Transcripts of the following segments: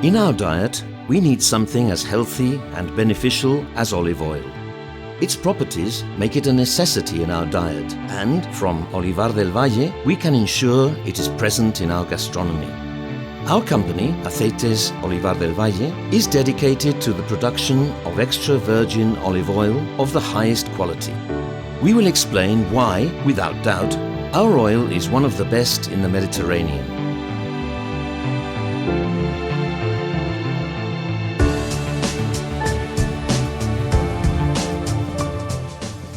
In our diet, we need something as healthy and beneficial as olive oil. Its properties make it a necessity in our diet, and from Olivar del Valle, we can ensure it is present in our gastronomy. Our company, Aceites Olivar del Valle, is dedicated to the production of extra virgin olive oil of the highest quality. We will explain why, without doubt, our oil is one of the best in the Mediterranean.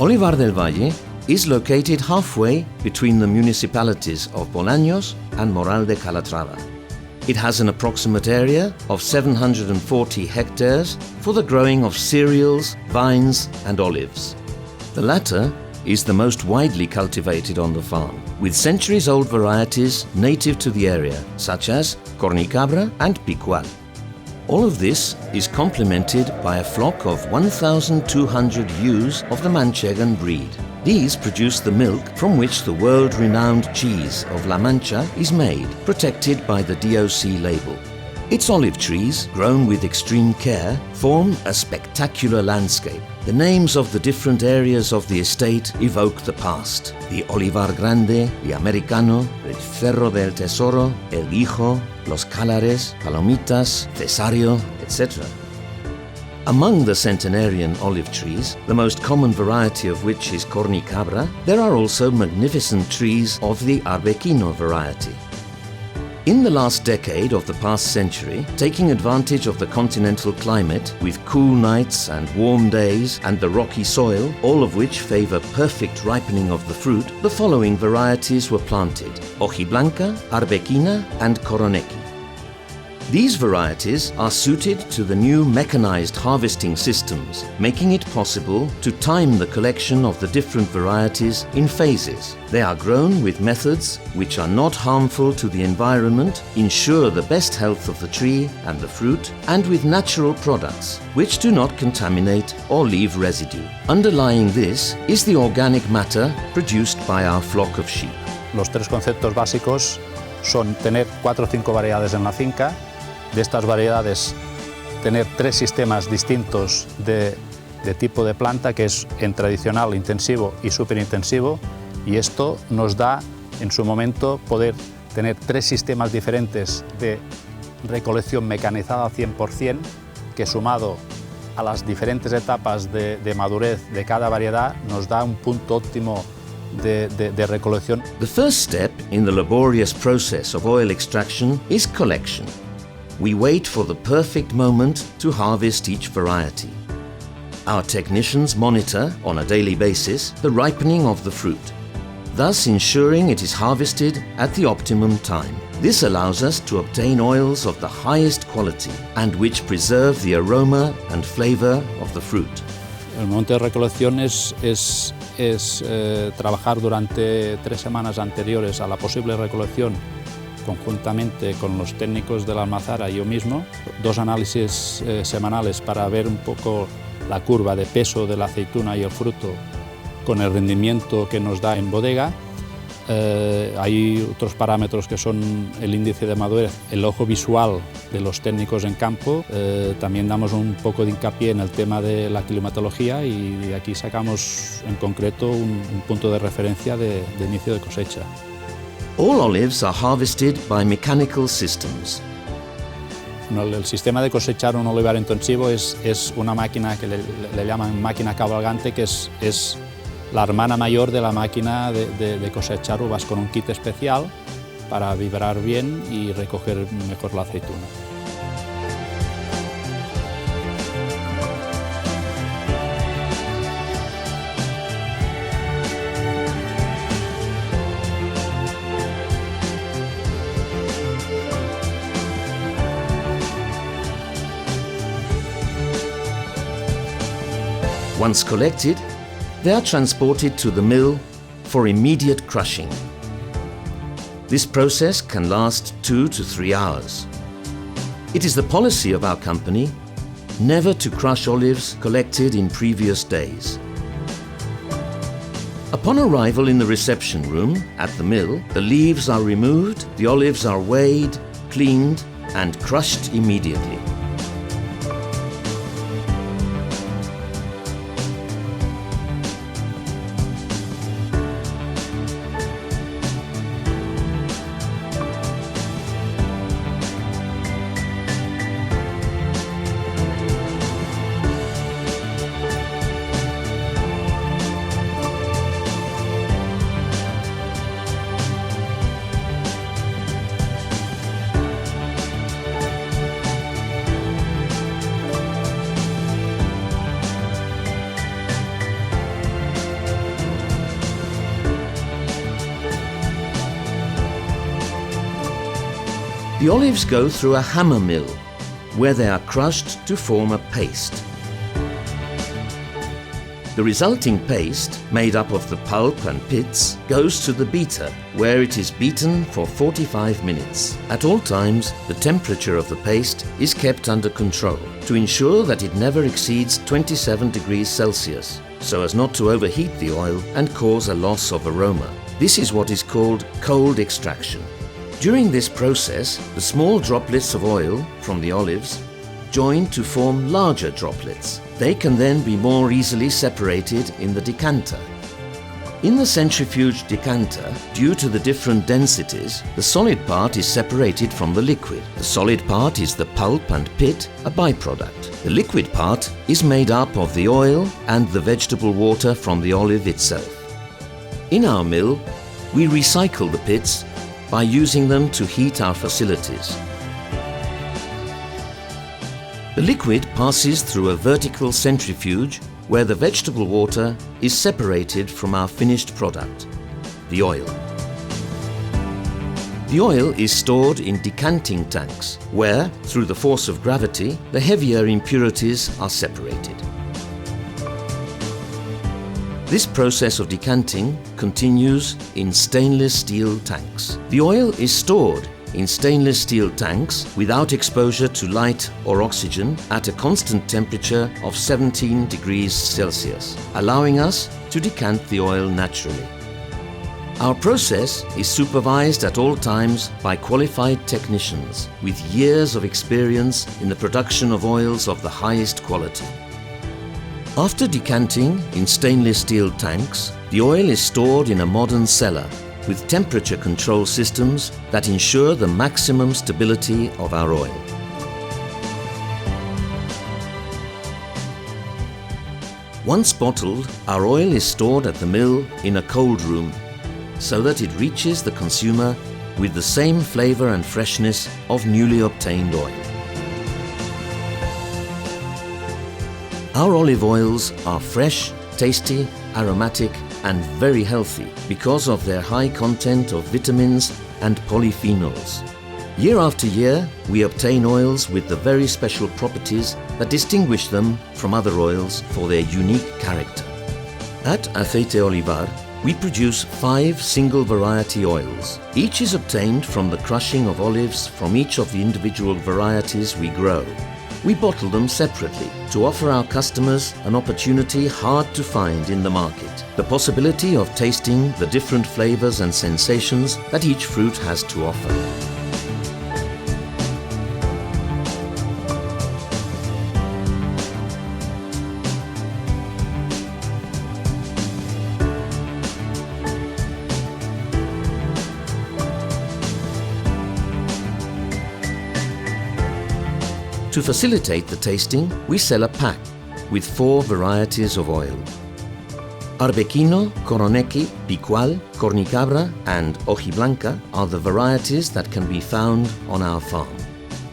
Olivar del Valle is located halfway between the municipalities of Bolaños and Moral de Calatrava. It has an approximate area of 740 hectares for the growing of cereals, vines and olives. The latter is the most widely cultivated on the farm, with centuries-old varieties native to the area, such as Cornicabra and Picual. All of this is complemented by a flock of 1,200 ewes of the Manchegan breed. These produce the milk from which the world-renowned cheese of La Mancha is made, protected by the DOC label. Its olive trees, grown with extreme care, form a spectacular landscape. The names of the different areas of the estate evoke the past: the Olivar Grande, the Americano, el Cerro del Tesoro, el Hijo, Los Calares, Palomitas, Cesario, etc. Among the centenarian olive trees, the most common variety of which is Cornicabra, there are also magnificent trees of the Arbequino variety. In the last decade of the past century, taking advantage of the continental climate, with cool nights and warm days and the rocky soil, all of which favor perfect ripening of the fruit, the following varieties were planted: Hojiblanca, Arbequina and Coroneki. These varieties are suited to the new mechanized harvesting systems, making it possible to time the collection of the different varieties in phases. They are grown with methods which are not harmful to the environment, ensure the best health of the tree and the fruit, and with natural products which do not contaminate or leave residue. Underlying this is the organic matter produced by our flock of sheep. Los tres conceptos básicos son tener 4 o 5 variedades en la finca. De estas variedades, tener 3 sistemas distintos de tipo de planta, que es en tradicional, intensivo y superintensivo, y esto nos da, en su momento, poder tener 3 sistemas diferentes de recolección mecanizada al 100%, que sumado a las diferentes etapas de madurez de cada variedad, nos da un punto óptimo de recolección. The first step in the laborious process of oil extraction is collection. We wait for the perfect moment to harvest each variety. Our technicians monitor, on a daily basis, the ripening of the fruit, thus ensuring it is harvested at the optimum time. This allows us to obtain oils of the highest quality and which preserve the aroma and flavor of the fruit. El momento de recolección es trabajar durante 3 semanas anteriores a la posible recolección, conjuntamente con los técnicos de la almazara y yo mismo, 2 análisis semanales para ver un poco la curva de peso de la aceituna y el fruto con el rendimiento que nos da en bodega. Hay otros parámetros que son el índice de madurez, el ojo visual de los técnicos en campo. También damos un poco de hincapié en el tema de la climatología y de aquí sacamos en concreto un punto de referencia de inicio de cosecha. All olives are harvested by mechanical systems. El sistema de cosechar un olivar intensivo es una máquina que le llaman máquina cabalgante, que es la hermana mayor de la máquina de cosechar uvas, con un kit especial para vibrar bien y recoger mejor la aceituna. Once collected, they are transported to the mill for immediate crushing. This process can last 2 to 3 hours. It is the policy of our company never to crush olives collected in previous days. Upon arrival in the reception room at the mill, the leaves are removed, the olives are weighed, cleaned and crushed immediately. The olives go through a hammer mill, where they are crushed to form a paste. The resulting paste, made up of the pulp and pits, goes to the beater, where it is beaten for 45 minutes. At all times, the temperature of the paste is kept under control to ensure that it never exceeds 27 degrees Celsius, so as not to overheat the oil and cause a loss of aroma. This is what is called cold extraction. During this process, the small droplets of oil from the olives join to form larger droplets. They can then be more easily separated in the decanter. In the centrifuge decanter, due to the different densities, the solid part is separated from the liquid. The solid part is the pulp and pit, a byproduct. The liquid part is made up of the oil and the vegetable water from the olive itself. In our mill, we recycle the pits by using them to heat our facilities. The liquid passes through a vertical centrifuge where the vegetable water is separated from our finished product, the oil. The oil is stored in decanting tanks where, through the force of gravity, the heavier impurities are separated. This process of decanting continues in stainless steel tanks. The oil is stored in stainless steel tanks without exposure to light or oxygen at a constant temperature of 17 degrees Celsius, allowing us to decant the oil naturally. Our process is supervised at all times by qualified technicians with years of experience in the production of oils of the highest quality. After decanting in stainless steel tanks, the oil is stored in a modern cellar with temperature control systems that ensure the maximum stability of our oil. Once bottled, our oil is stored at the mill in a cold room so that it reaches the consumer with the same flavor and freshness of newly obtained oil. Our olive oils are fresh, tasty, aromatic and very healthy because of their high content of vitamins and polyphenols. Year after year, we obtain oils with the very special properties that distinguish them from other oils for their unique character. At Aceites Olivar, we produce 5 single variety oils. Each is obtained from the crushing of olives from each of the individual varieties we grow. We bottle them separately to offer our customers an opportunity hard to find in the market, the possibility of tasting the different flavors and sensations that each fruit has to offer. To facilitate the tasting, we sell a pack with 4 varieties of oil. Arbequino, Coronequi, Picual, Cornicabra and Hojiblanca are the varieties that can be found on our farm.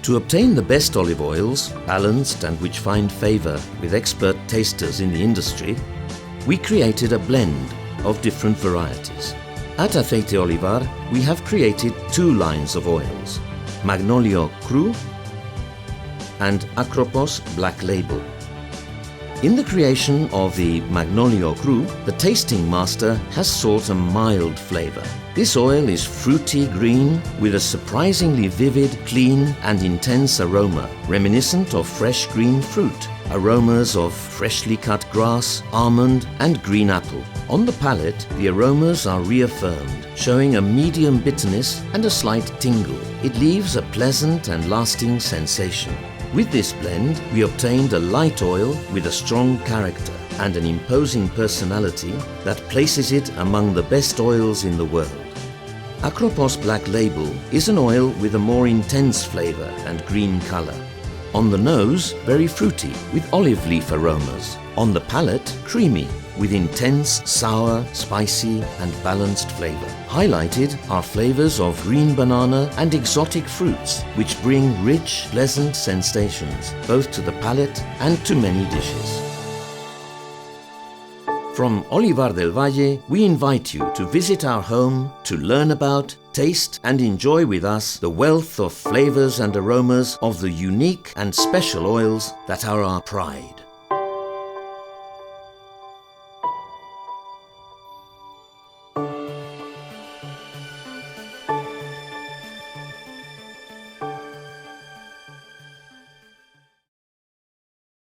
To obtain the best olive oils, balanced and which find favor with expert tasters in the industry, we created a blend of different varieties. At Aceites Olivar, we have created 2 lines of oils, Magnolio Cru and Acropos Black Label. In the creation of the Magnolio Cru, the tasting master has sought a mild flavor. This oil is fruity green with a surprisingly vivid, clean and intense aroma, reminiscent of fresh green fruit. aromas of freshly cut grass, almond and green apple. On the palate, the aromas are reaffirmed, showing a medium bitterness and a slight tingle. It leaves a pleasant and lasting sensation. With this blend, we obtained a light oil with a strong character and an imposing personality that places it among the best oils in the world. Acropos Black Label is an oil with a more intense flavor and green color. On the nose, very fruity with olive leaf aromas. On the palate, creamy with intense, sour, spicy and balanced flavor. Highlighted are flavors of green banana and exotic fruits, which bring rich, pleasant sensations both to the palate and to many dishes. From Olivar del Valle, we invite you to visit our home to learn about, taste and enjoy with us the wealth of flavors and aromas of the unique and special oils that are our pride.